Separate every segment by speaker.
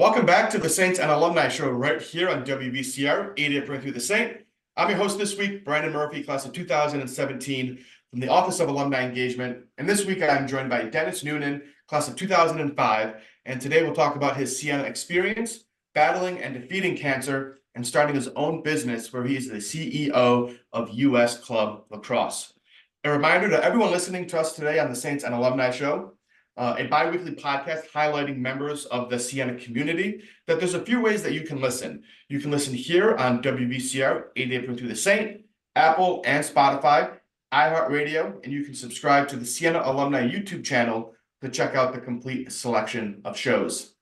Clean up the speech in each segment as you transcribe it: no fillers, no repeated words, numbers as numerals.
Speaker 1: Welcome back to the Saints and Alumni Show right here on WBCR 88.3 The Saint. I'm your host this week, Brandon Murphy, class of 2017 from the Office of Alumni Engagement. And this week I'm joined by Denis Noonan, class of 2005. And today we'll talk about his Siena experience, battling and defeating cancer, and starting his own business where he is the CEO of US Club Lacrosse. A reminder to everyone listening to us today on the Saints and Alumni Show, a bi-weekly podcast highlighting members of the Siena community, that there's a few ways that you can listen. You can listen here on WBCR 88.3 The Saint, Apple and Spotify, iHeartRadio, and you can subscribe to the Siena Alumni YouTube channel to check out the complete selection of shows.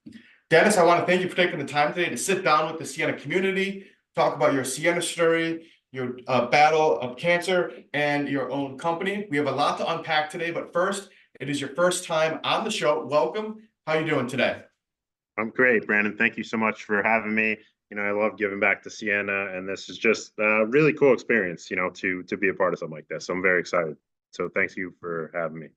Speaker 1: Denis, I want to thank you for taking the time today to sit down with the Siena community, talk about your Siena story, your battle of cancer, and your own company. We have a lot to unpack today, but first, it is your first time on the show. Welcome. How are you doing today?
Speaker 2: I'm great, Brandon. Thank you so much for having me. I love giving back to Siena, and this is just a really cool experience, to be a part of something like this. So I'm very excited. So thanks you for having me.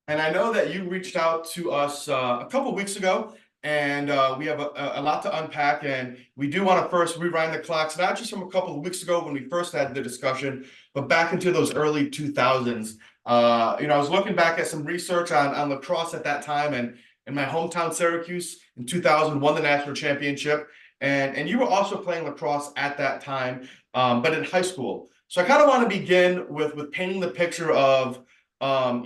Speaker 1: And I know that you reached out to us a couple of weeks ago, and we have a lot to unpack. And we do want to first rewind the clocks, not just from a couple of weeks ago when we first had the discussion, but back into those early 2000s. I was looking back at some research on lacrosse at that time, and in my hometown Syracuse in 2000 won the national championship, and you were also playing lacrosse at that time, but in high school. So I kind of want to begin with painting the picture of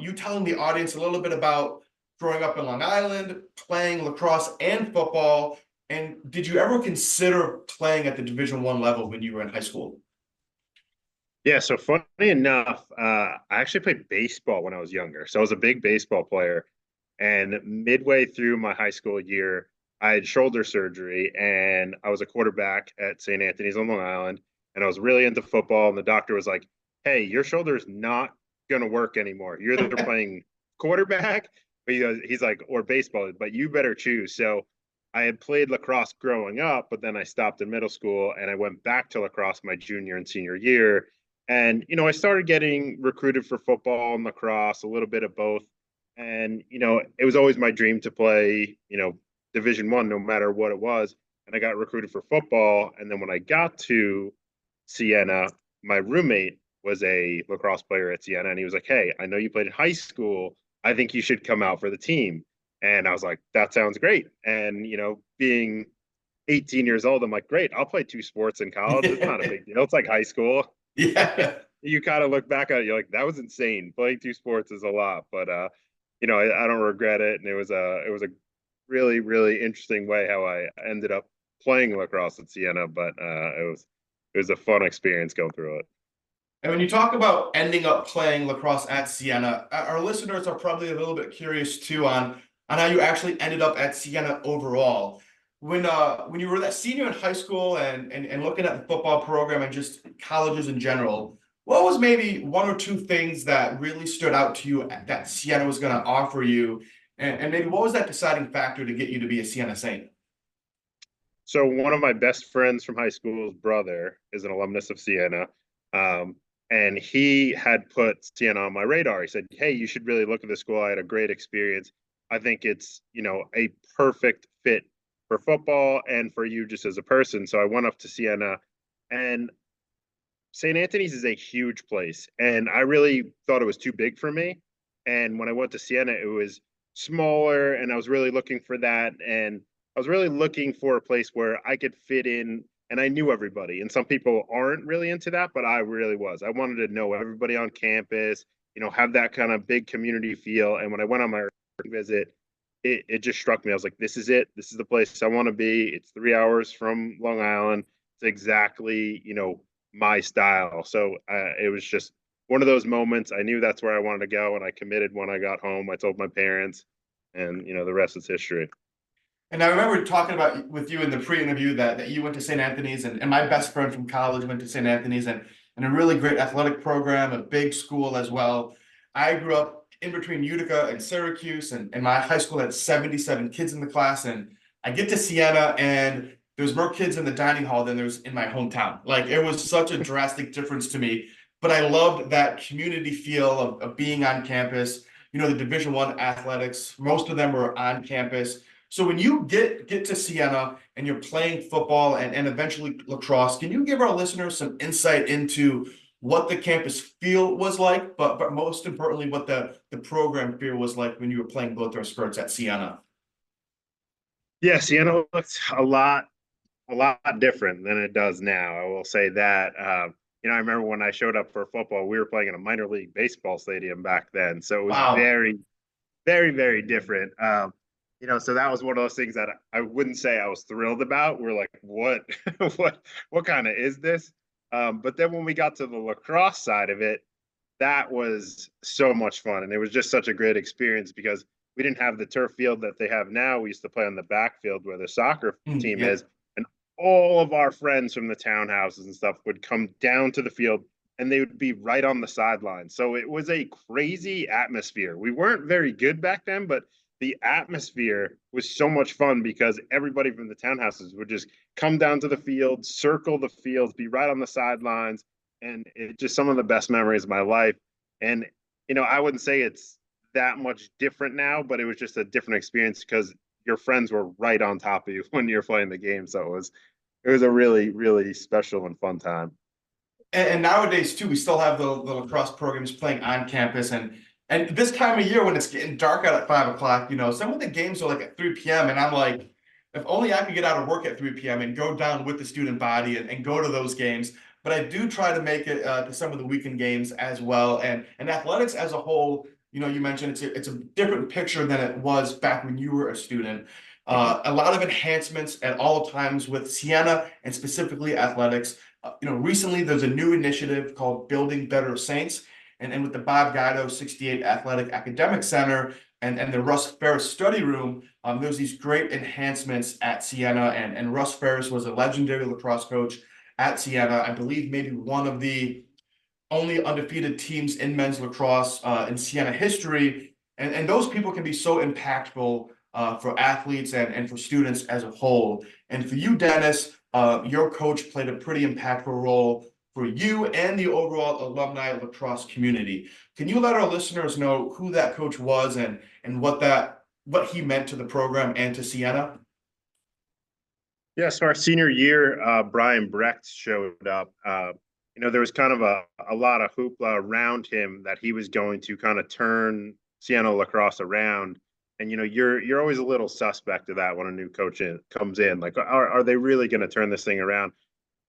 Speaker 1: you telling the audience a little bit about growing up in Long Island, playing lacrosse and football, and did you ever consider playing at the Division I level when you were in high school?
Speaker 2: Yeah, so funny enough, I actually played baseball when I was younger. So I was a big baseball player. And midway through my high school year, I had shoulder surgery and I was a quarterback at St. Anthony's on Long Island. And I was really into football. And the doctor was like, hey, your shoulder is not going to work anymore. You're either playing quarterback, but he's like, or baseball, but you better choose. So I had played lacrosse growing up, but then I stopped in middle school and I went back to lacrosse my junior and senior year. And, I started getting recruited for football and lacrosse, a little bit of both. And, it was always my dream to play, Division I, no matter what it was. And I got recruited for football. And then when I got to Siena, my roommate was a lacrosse player at Siena. And he was like, hey, I know you played in high school. I think you should come out for the team. And I was like, that sounds great. And, being 18 years old, I'm like, great, I'll play two sports in college. It's not a big deal. It's like high school.
Speaker 1: Yeah.
Speaker 2: You kind of look back at it, you're like, that was insane. Playing two sports is a lot, but I don't regret it. And it was a really, really interesting way how I ended up playing lacrosse at Siena, but it was a fun experience going through it.
Speaker 1: And when you talk about ending up playing lacrosse at Siena, our listeners are probably a little bit curious too on how you actually ended up at Siena overall. When you were that senior in high school and looking at the football program and just colleges in general, what was maybe one or two things that really stood out to you that Siena was going to offer you? And maybe what was that deciding factor to get you to be a Siena Saint?
Speaker 2: So one of my best friends from high school's brother is an alumnus of Siena. And he had put Siena on my radar. He said, hey, you should really look at the school. I had a great experience. I think it's, a perfect fit for football and for you just as a person. So I went up to Siena, and St. Anthony's is a huge place. And I really thought it was too big for me. And when I went to Siena, it was smaller, and I was really looking for that. And I was really looking for a place where I could fit in, and I knew everybody. And some people aren't really into that, but I really was. I wanted to know everybody on campus, have that kind of big community feel. And when I went on my visit, it just struck me. I was like, this is it. This is the place I want to be. It's 3 hours from Long Island. It's exactly, my style. So it was just one of those moments. I knew that's where I wanted to go, and I committed when I got home. I told my parents, and, the rest is history.
Speaker 1: And I remember talking about with you in the pre-interview that you went to St. Anthony's, and my best friend from college went to St. Anthony's, and a really great athletic program, a big school as well. I grew up in between Utica and Syracuse, and my high school had 77 kids in the class, and I get to Siena, and there's more kids in the dining hall than there's in my hometown. Like, it was such a drastic difference to me, but I loved that community feel of being on campus. The Division I athletics, most of them were on campus. So when you get to Siena and you're playing football and eventually lacrosse, can you give our listeners some insight into what the campus feel was like, but most importantly, what the program feel was like when you were playing both those sports at Siena?
Speaker 2: Yeah, Sienna looks a lot different than it does now. I will say that. I remember when I showed up for football, we were playing in a minor league baseball stadium back then, so it was
Speaker 1: Wow.
Speaker 2: very, very, very different. So that was one of those things that I wouldn't say I was thrilled about. We're like, what, what kind of is this? But then when we got to the lacrosse side of it, that was so much fun, and it was just such a great experience because we didn't have the turf field that they have now. We used to play on the backfield where the soccer team
Speaker 1: Yeah.
Speaker 2: is, and all of our friends from the townhouses and stuff would come down to the field and they would be right on the sideline. So it was a crazy atmosphere. We weren't very good back then, but the atmosphere was so much fun because everybody from the townhouses would just come down to the field, circle the fields, be right on the sidelines, and it's just some of the best memories of my life. And I wouldn't say it's that much different now, but it was just a different experience because your friends were right on top of you when you're playing the game. So it was a really, really special and fun time.
Speaker 1: And nowadays too, we still have the lacrosse programs playing on campus, and this time of year when it's getting dark out at 5 o'clock, some of the games are like at 3 p.m. and I'm like, if only I could get out of work at 3 p.m. and go down with the student body and go to those games. But I do try to make it to some of the weekend games as well. And athletics as a whole, you mentioned it's a different picture than it was back when you were a student.
Speaker 2: Mhm.
Speaker 1: A lot of enhancements at all times with Siena and specifically athletics. Recently there's a new initiative called Building Better Saints, and with the Bob Guido 68 Athletic Academic Center and the Russ Ferris Study Room, there's these great enhancements at Siena, and Russ Ferris was a legendary lacrosse coach at Siena. I believe maybe one of the only undefeated teams in men's lacrosse in Siena history, and those people can be so impactful for athletes and for students as a whole. And for you, Dennis, your coach played a pretty impactful role for you and the overall alumni lacrosse community. Can you let our listeners know who that coach was and what he meant to the program and to Siena?
Speaker 2: Yeah, so our senior year, Brian Brecht showed up. There was kind of a lot of hoopla around him that he was going to kind of turn Siena lacrosse around. And you're always a little suspect of that when a new coach comes in. Like, are they really going to turn this thing around?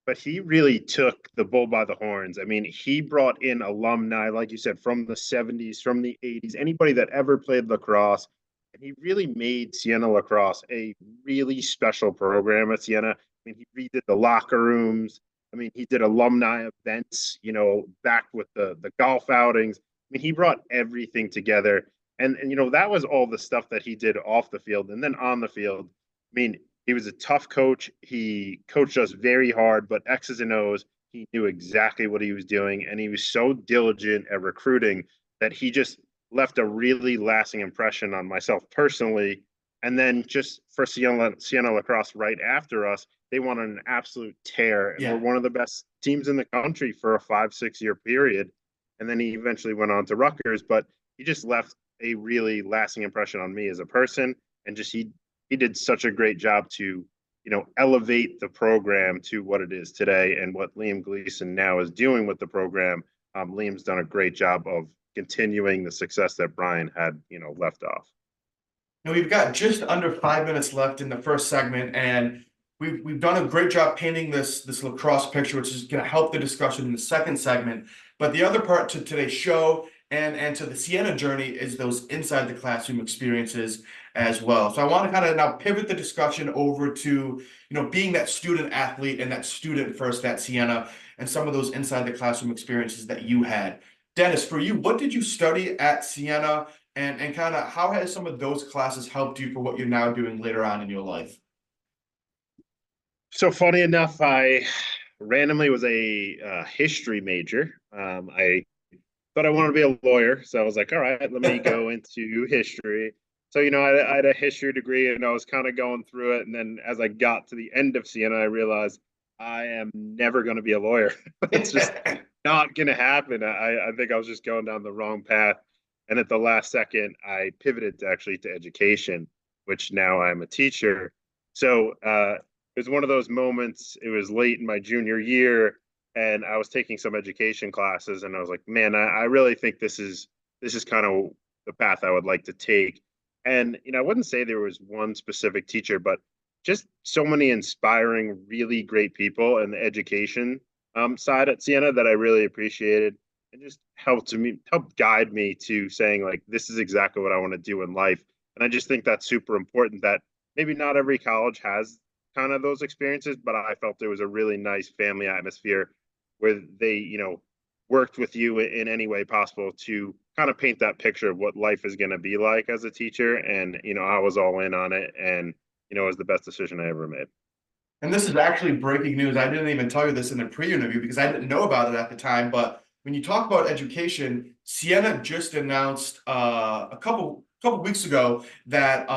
Speaker 2: But he really took the bull by the horns. I mean, he brought in alumni, like you said, from the 70s, from the 80s, anybody that ever played lacrosse. And he really made Siena lacrosse a really special program at Siena. I mean, he redid the locker rooms. I mean, he did alumni events, back with the golf outings. I mean, he brought everything together. And that was all the stuff that he did off the field. And then on the field, I mean, he was a tough coach. He coached us very hard, but X's and O's, he knew exactly what he was doing. And he was so diligent at recruiting that he just left a really lasting impression on myself personally. And then just for Siena Lacrosse right after us, they won on an absolute tear and were
Speaker 1: Yeah.
Speaker 2: one of the best teams in the country for a 5, 6 year period. And then he eventually went on to Rutgers, but he just left a really lasting impression on me as a person. And just he did such a great job to elevate the program to what it is today and what Liam Gleason now is doing with the program. Liam's done a great job of continuing the success that Brian had left off.
Speaker 1: And we've got just under 5 minutes left in the first segment, and we've done a great job painting this lacrosse picture, which is going to help the discussion in the second segment. But the other part to today's show and to the Siena journey is those inside the classroom experiences as well. So I want to kind of now pivot the discussion over to being that student athlete and that student first at Siena and some of those inside the classroom experiences that you had. Dennis, for you, what did you study at Siena? And kind of how has some of those classes helped you for what you're now doing later on in your life?
Speaker 2: So funny enough, I randomly was a history major. I thought I wanted to be a lawyer, so I was like, all right, let me go into history. So I had a history degree, and I was kind of going through it. And then as I got to the end of Siena, I realized I am never going to be a lawyer. It's just not going to happen. I think I was just going down the wrong path. And at the last second, I pivoted to actually to education, which now I'm a teacher. So it was one of those moments. It was late in my junior year, and I was taking some education classes, and I was like, man, I really think this is kind of the path I would like to take. And I wouldn't say there was one specific teacher, but just so many inspiring, really great people in the education side at Siena that I really appreciated, and just helped guide me to saying like, this is exactly what I want to do in life. And I just think that's super important, that maybe not every college has kind of those experiences, but I felt there was a really nice family atmosphere where they, worked with you in any way possible to kind of paint that picture of what life is going to be like as a teacher. And, I was all in on it, and, it was the best decision I ever made.
Speaker 1: And this is actually breaking news. I didn't even tell you this in the pre-interview because I didn't know about it at the time. But when you talk about education, Siena just announced a couple weeks ago that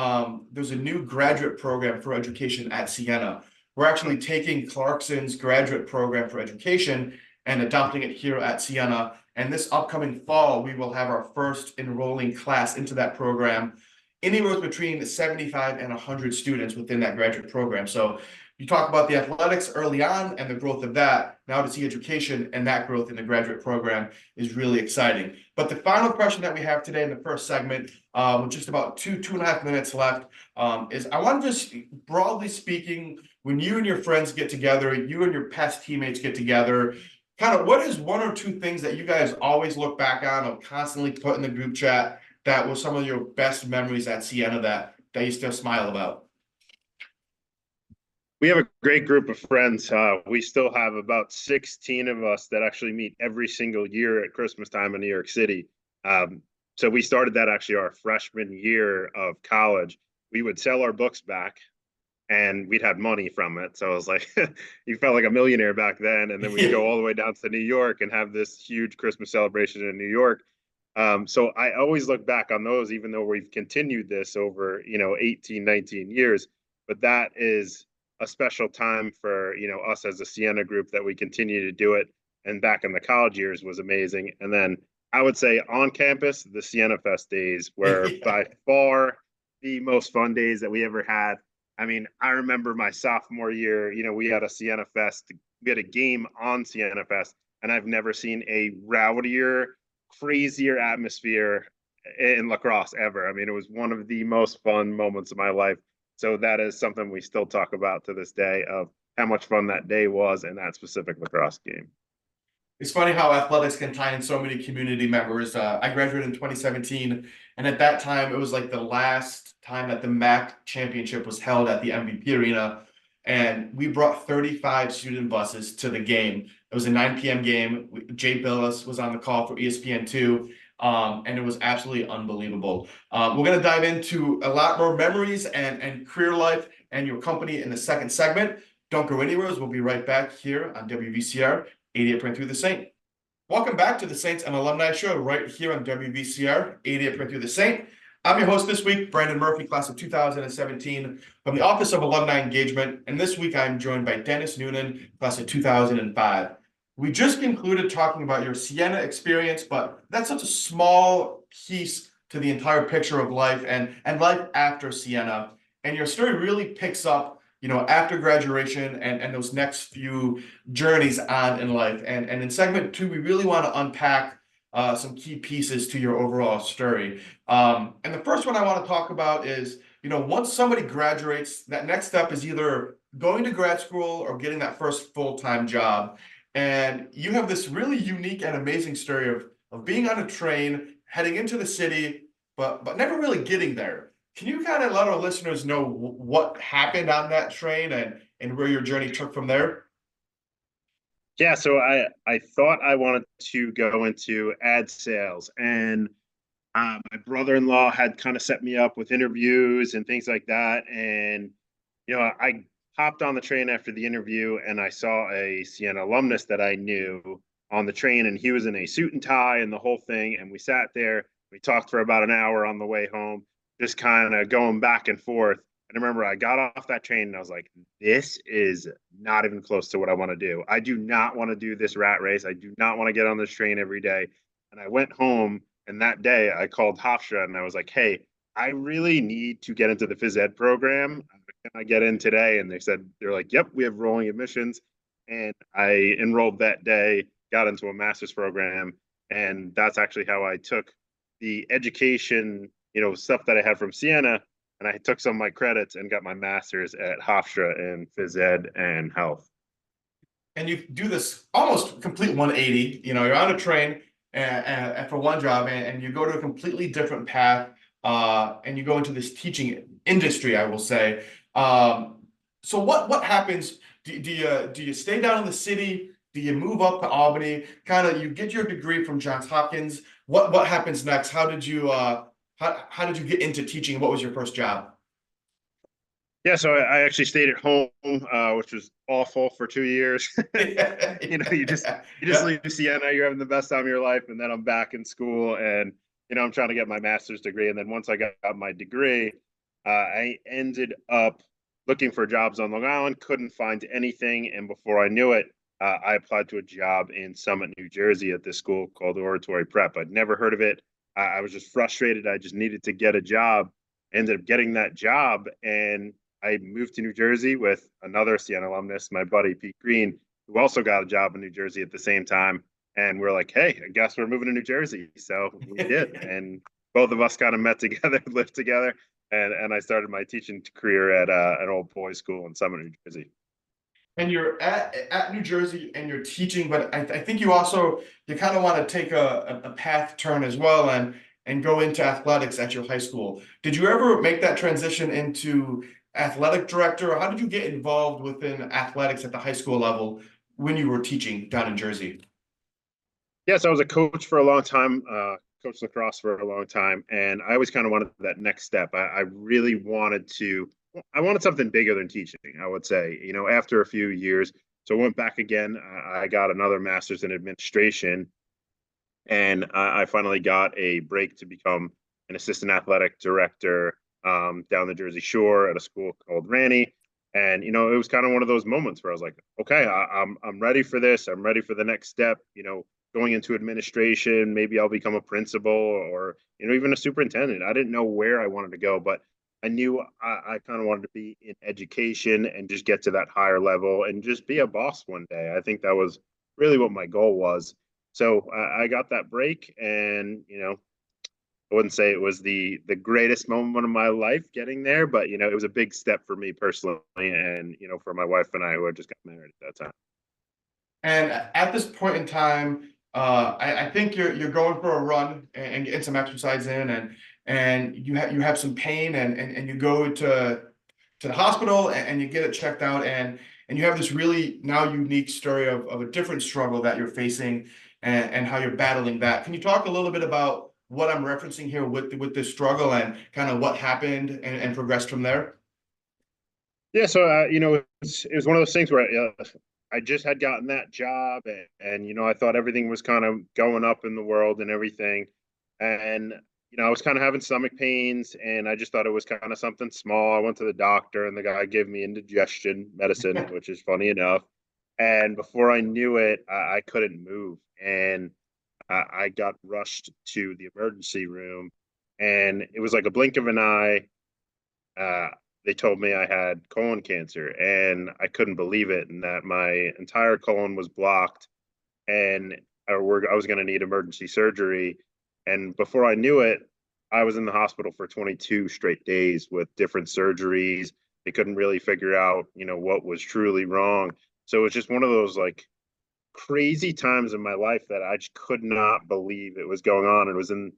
Speaker 1: there's a new graduate program for education at Siena. We're actually taking Clarkson's graduate program for education and adopting it here at Siena. And this upcoming fall, we will have our first enrolling class into that program, anywhere between 75 and 100 students within that graduate program. So you talk about the athletics early on and the growth of that. Now to see education and that growth in the graduate program is really exciting. But the final question that we have today in the first segment, with just about two and a half minutes left, is I want to just, broadly speaking, when you and your friends get together, you and your past teammates get together, kind of what is one or two things that you guys always look back on or constantly put in the group chat that was some of your best memories at Siena that you still smile about?
Speaker 2: We have a great group of friends. We still have about 16 of us that actually meet every single year at Christmas time in New York City. So we started that actually our freshman year of college. We would sell our books back, and we'd had money from it. So I was like, you felt like a millionaire back then. And then we'd go all the way down to New York and have this huge Christmas celebration in New York. So I always look back on those, even though we've continued this over, 18, 19 years. But that is a special time for, us as a Siena group, that we continue to do it. And back in the college years was amazing. And then I would say on campus, the Siena Fest days were by far the most fun days that we ever had. I mean, I remember my sophomore year, we had a Siena Fest, we had a game on Siena Fest, and I've never seen a rowdier, crazier atmosphere in lacrosse ever. I mean, it was one of the most fun moments of my life. So that is something we still talk about to this day, of how much fun that day was in that specific lacrosse game.
Speaker 1: It's funny how athletics can tie in so many community members. I graduated in 2017, and at that time, it was like the last time that the MAC championship was held at the MVP Arena. And we brought 35 student buses to the game. It was a 9 p.m. game. Jay Billis was on the call for ESPN2, and it was absolutely unbelievable. We're going to dive into a lot more memories and career life and your company in the second segment. Don't go anywhere. We'll be right back here on WVCR 88.3 The Saint. Welcome back to the Saints and Alumni Show right here on WVCR 88.3 The Saint. I'm your host this week, Brandon Murphy, class of 2017 from the Office of Alumni Engagement. And this week I'm joined by Denis Noonan, class of 2005. We just concluded talking about your Siena experience, but that's such a small piece to the entire picture of life and life after Siena. And your story really picks up after graduation and those next few journeys on in life. And in segment 2, we really want to unpack some key pieces to your overall story. And the first one I want to talk about is, once somebody graduates, that next step is either going to grad school or getting that first full-time job. And you have this really unique and amazing story of being on a train, heading into the city, but never really getting there. Can you kind of let our listeners know what happened on that train and where your journey took from there?
Speaker 2: Yeah, so I thought I wanted to go into ad sales, and my brother-in-law had kind of set me up with interviews and things like that. And I hopped on the train after the interview, and I saw a Siena alumnus that I knew on the train, and he was in a suit and tie and the whole thing. And we sat there, we talked for about an hour on the way home, just kind of going back and forth. And I remember I got off that train and I was like, this is not even close to what I want to do. I do not want to do this rat race. I do not want to get on this train every day. And I went home, and that day I called Hofstra and I was like, hey, I really need to get into the phys ed program. Can I get in today? And they're like, yep, we have rolling admissions. And I enrolled that day, got into a master's program. And that's actually how I took the education, stuff that I had from Siena. And I took some of my credits and got my master's at Hofstra in phys ed and health.
Speaker 1: And you do this almost complete 180. You're on a train and for one job, and you go to a completely different path, and you go into this teaching industry, I will say. So what happens? Do you stay down in the city? Do you move up to Albany? Kind of, you get your degree from Johns Hopkins. What happens next? How did you get into teaching? What was your first job?
Speaker 2: Yeah, so I actually stayed at home, which was awful for 2 years. You just
Speaker 1: Yeah.
Speaker 2: leave Siena, you're having the best time of your life, and then I'm back in school, and I'm trying to get my master's degree, and then once I got my degree, I ended up looking for jobs on Long Island, couldn't find anything, and before I knew it, I applied to a job in Summit, New Jersey, at this school called Oratory Prep. I'd never heard of it. I was just frustrated. I just needed to get a job. Ended up getting that job, and I moved to New Jersey with another Siena alumnus, my buddy Pete Green, who also got a job in New Jersey at the same time. And we're like, hey, I guess we're moving to New Jersey. So we did. And both of us kind of met together, lived together. And I started my teaching career at an old boys school in Summit, New Jersey.
Speaker 1: And you're at New Jersey and you're teaching, but I think you kind of want to take a path turn as well and go into athletics at your high school. Did you ever make that transition into athletic director, or how did you get involved within athletics at the high school level when you were teaching down in Jersey?
Speaker 2: Yes, I was a coach for a long time, coached lacrosse for a long time, and I always kind of wanted that next step. I really I wanted something bigger than teaching, I would say, after a few years. So I went back again. I got another master's in administration, and I finally got a break to become an assistant athletic director down the Jersey Shore at a school called Ranny. And it was kind of one of those moments where I was like, okay, I'm ready for this. I'm ready for the next step. Going into administration, maybe I'll become a principal or even a superintendent. I didn't know where I wanted to go, but I knew I kind of wanted to be in education and just get to that higher level and just be a boss one day. I think that was really what my goal was. So I got that break, and I wouldn't say it was the greatest moment of my life getting there, but it was a big step for me personally, and for my wife and I, who had just got married at that time.
Speaker 1: And at this point in time, I think you're going for a run and getting some exercise in, and you have some pain, and you go to the hospital and you get it checked out, and you have this really now unique story of a different struggle that you're facing, and how you're battling that. Can you talk a little bit about what I'm referencing here with this struggle and kind of what happened and progressed from there?
Speaker 2: Yeah, so it was one of those things where I just had gotten that job, and I thought everything was kind of going up in the world and everything, and I was kind of having stomach pains, and I just thought it was kind of something small. I went to the doctor, and the guy gave me indigestion medicine, which is funny enough. And before I knew it, I couldn't move, and I got rushed to the emergency room, and it was like a blink of an eye. Uh, they told me I had colon cancer, and I couldn't believe it, and that my entire colon was blocked, and I was going to need emergency surgery. And before I knew it, I was in the hospital for 22 straight days with different surgeries. They couldn't really figure out, what was truly wrong. So it was just one of those like crazy times in my life that I just could not believe it was going on. It was in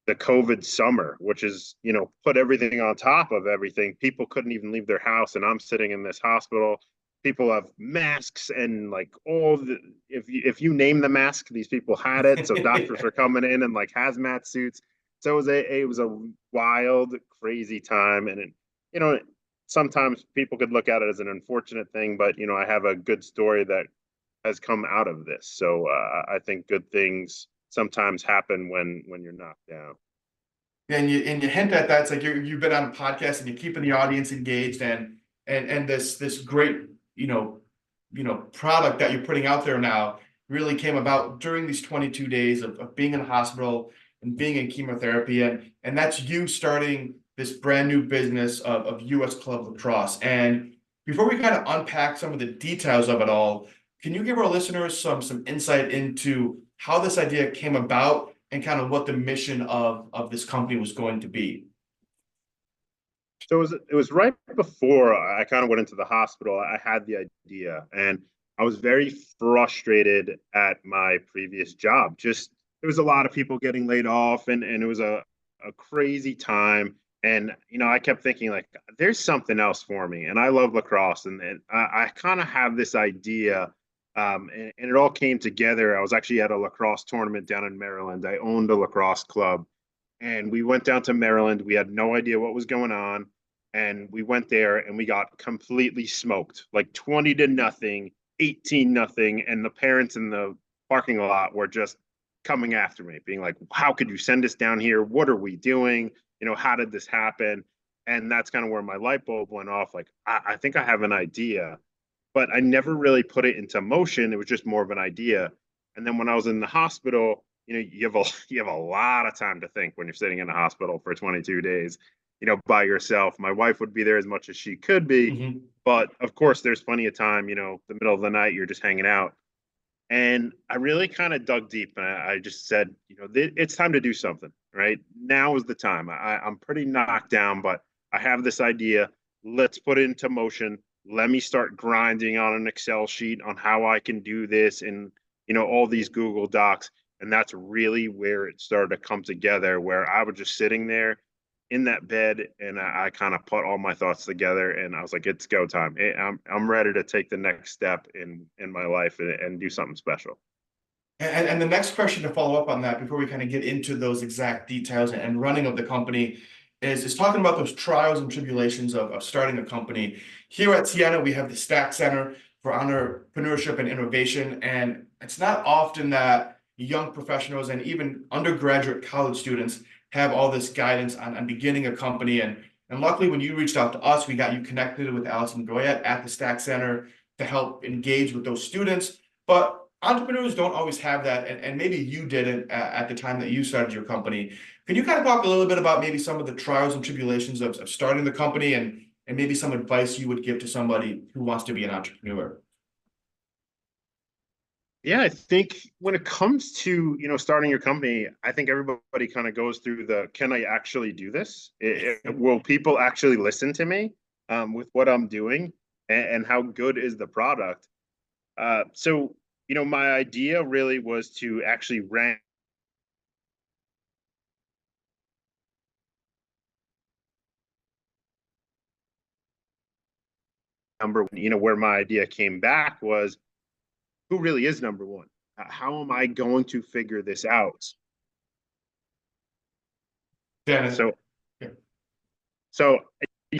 Speaker 2: the COVID summer, which is, put everything on top of everything. People couldn't even leave their house, and I'm sitting in this hospital. People have masks and like all the if you name the mask, these people had it. So doctors were coming in like hazmat suits. So it was a wild, crazy time, and you know sometimes people could look at it as an unfortunate thing, but I have a good story that has come out of this. So I think good things sometimes happen when you're knocked down.
Speaker 1: And you hint at that. It's like you've been on a podcast and you're keeping the audience engaged, and this great product that you're putting out there now really came about during these 22 days of being in the hospital and being in chemotherapy, and that's you starting this brand new business of US Club Lacrosse. And before we kind of unpack some of the details of it all, can you give our listeners some insight into how this idea came about and kind of what the mission of this company was going to be?
Speaker 2: So it was right before I kind of went into the hospital. I had the idea, and I was very frustrated at my previous job. Just there was a lot of people getting laid off, and it was a crazy time. And I kept thinking like, there's something else for me. And I love lacrosse, and I kind of have this idea. And it all came together. I was actually at a lacrosse tournament down in Maryland. I owned a lacrosse club, and we went down to Maryland. We had no idea what was going on. And we went there and we got completely smoked, like 20-0, 18-0. And the parents in the parking lot were just coming after me, being like, how could you send us down here? What are we doing? How did this happen? And that's kind of where my light bulb went off. Like, I think I have an idea, but I never really put it into motion. It was just more of an idea. And then when I was in the hospital, you have a lot of time to think when you're sitting in the hospital for 22 days, by yourself. My wife would be there as much as she could be,
Speaker 1: Mm-hmm.
Speaker 2: but of course there's plenty of time, the middle of the night, you're just hanging out. And I really kind of dug deep, and I just said, it's time to do something, right? Now is the time. I'm pretty knocked down, but I have this idea. Let's put it into motion. Let me start grinding on an Excel sheet on how I can do this and, all these Google Docs. And that's really where it started to come together, where I was just sitting there in that bed, and I kind of put all my thoughts together, and I was like, it's go time. I'm ready to take the next step in my life and do something special.
Speaker 1: And the next question to follow up on that before we kind of get into those exact details and running of the company is talking about those trials and tribulations of starting a company. Here at Siena, we have the Stack Center for Entrepreneurship and Innovation, and it's not often that young professionals and even undergraduate college students have all this guidance on beginning a company. And luckily, when you reached out to us, we got you connected with Allison Goyette at the Stack Center to help engage with those students. But entrepreneurs don't always have that, and maybe you didn't at the time that you started your company. Can you kind of talk a little bit about maybe some of the trials and tribulations of starting the company and maybe some advice you would give to somebody who wants to be an entrepreneur?
Speaker 2: Yeah, I think when it comes to, starting your company, I think everybody kind of goes through can I actually do this? Will people actually listen to me with what I'm doing, and how good is the product? So, my idea really was to actually rank number one. Where my idea came back was, who really is number one? How am I going to figure this out?
Speaker 1: Dennis.
Speaker 2: So,
Speaker 1: Yeah.
Speaker 2: so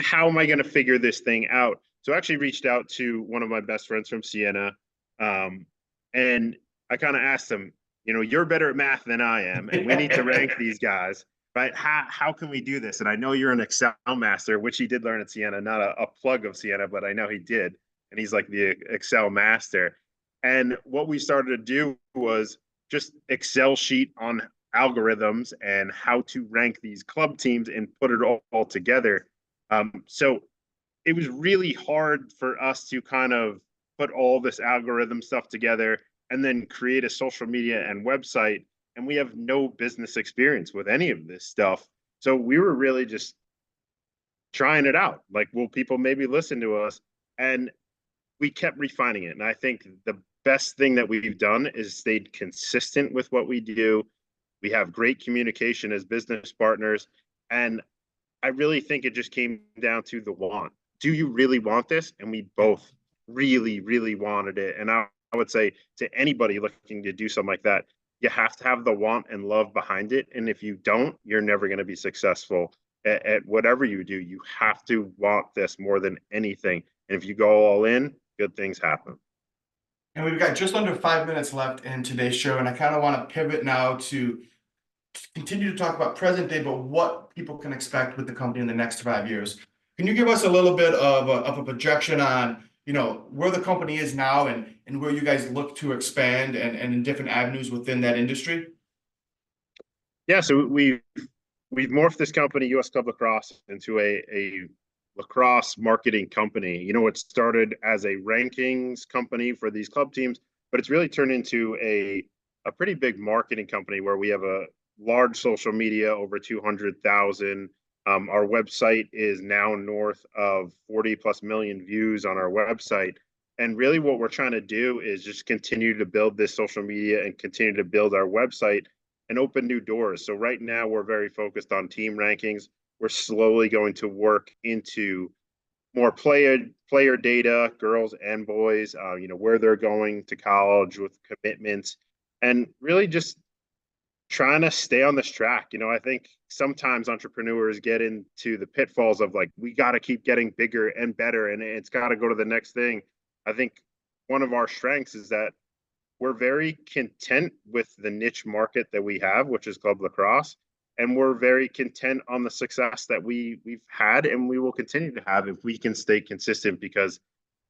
Speaker 2: how am I going to figure this thing out? So I actually reached out to one of my best friends from Siena, and I kind of asked him, you're better at math than I am, and we need to rank these guys, right? How can we do this? And I know you're an Excel master, which he did learn at Siena, not a plug of Siena, but I know he did, and he's like the Excel master. And what we started to do was just Excel sheet on algorithms and how to rank these club teams and put it all together. So it was really hard for us to kind of put all this algorithm stuff together and then create a social media and website. And we have no business experience with any of this stuff. So we were really just trying it out. Like, will people maybe listen to us? And we kept refining it. And I think the best thing that we've done is stayed consistent with what we do. We have great communication as business partners. And I really think it just came down to the want. Do you really want this? And we both really, really wanted it. And I would say to anybody looking to do something like that, you have to have the want and love behind it. And if you don't, you're never going to be successful at whatever you do. You have to want this more than anything. And if you go all in, good things happen.
Speaker 1: And we've got just under 5 minutes left in today's show, and I kind of want to pivot now to continue to talk about present day, but what people can expect with the company in the next 5 years. Can you give us a little bit of a projection on, where the company is now and where you guys look to expand and in different avenues within that industry?
Speaker 2: Yeah, so we've morphed this company, US Club Lacrosse, into a lacrosse marketing company. It started as a rankings company for these club teams, but it's really turned into a pretty big marketing company where we have a large social media, over 200,000. Our website is now north of 40 plus million views on our website. And really, what we're trying to do is just continue to build this social media and continue to build our website and open new doors. So right now we're very focused on team rankings. We're slowly going to work into more player data, girls and boys, where they're going to college with commitments, and really just trying to stay on this track. I think sometimes entrepreneurs get into the pitfalls of like, we got to keep getting bigger and better, and it's got to go to the next thing. I think one of our strengths is that we're very content with the niche market that we have, which is club lacrosse. And we're very content on the success that we've had and we will continue to have if we can stay consistent, because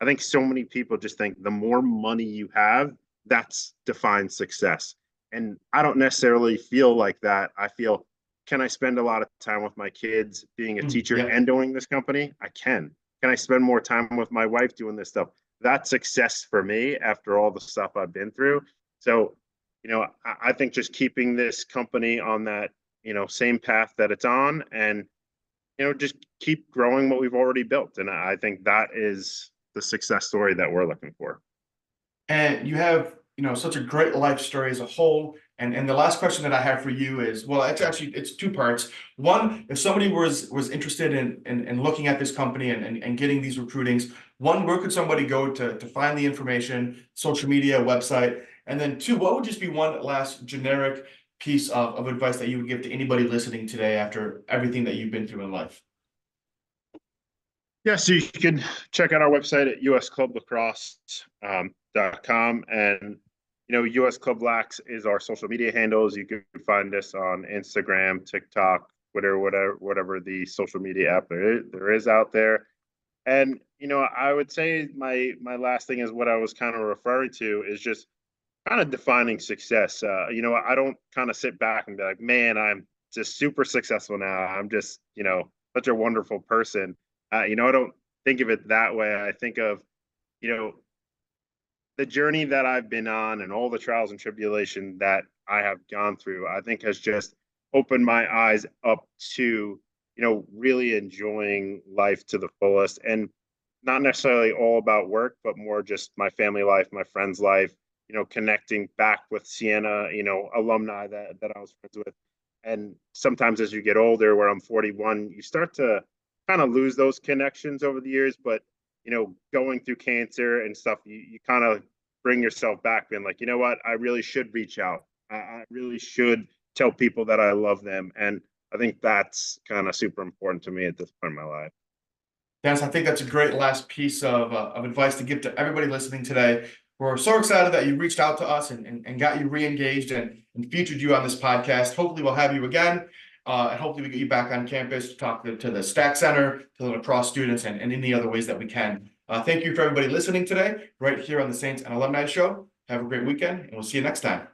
Speaker 2: I think so many people just think the more money you have, that's defines success. And I don't necessarily feel like that. I feel, can I spend a lot of time with my kids being a teacher
Speaker 1: Yeah.
Speaker 2: and doing this company? I can. Can I spend more time with my wife doing this stuff? That's success for me after all the stuff I've been through. So, I think just keeping this company on that, same path that it's on, and, just keep growing what we've already built. And I think that is the success story that we're looking for.
Speaker 1: And you have, such a great life story as a whole. And the last question that I have for you is, well, it's two parts. One, if somebody was interested in looking at this company and getting these recruitings, one, where could somebody go to find the information, social media, website? And then two, what would just be one last generic piece of advice that you would give to anybody listening today after everything that you've been through in life?
Speaker 2: Yeah, so you can check out our website at usclublacrosse.com. And, US Club Lax is our social media handles. You can find us on Instagram, TikTok, Twitter, whatever the social media app there is out there. And, I would say my last thing is what I was kind of referring to is just kind of defining success. I don't kind of sit back and be like, man, I'm just super successful now. I'm just, such a wonderful person. I don't think of it that way. I think of, you know, the journey that I've been on and all the trials and tribulation that I have gone through, I think has just opened my eyes up to, really enjoying life to the fullest, and not necessarily all about work, but more just my family life, my friends' life, connecting back with Sienna, alumni that I was friends with. And sometimes as you get older, where I'm 41, you start to kind of lose those connections over the years. But, going through cancer and stuff, you kind of bring yourself back, being like, you know what, I really should reach out. I really should tell people that I love them. And I think that's kind of super important to me at this point in my life.
Speaker 1: Dennis, I think that's a great last piece of advice to give to everybody listening today. We're so excited that you reached out to us and got you re-engaged and featured you on this podcast. Hopefully we'll have you again. And hopefully we get you back on campus to talk to the Stack Center, to the lacrosse students, and any other ways that we can. Thank you for everybody listening today, right here on the Saints and Alumni Show. Have a great weekend, and we'll see you next time.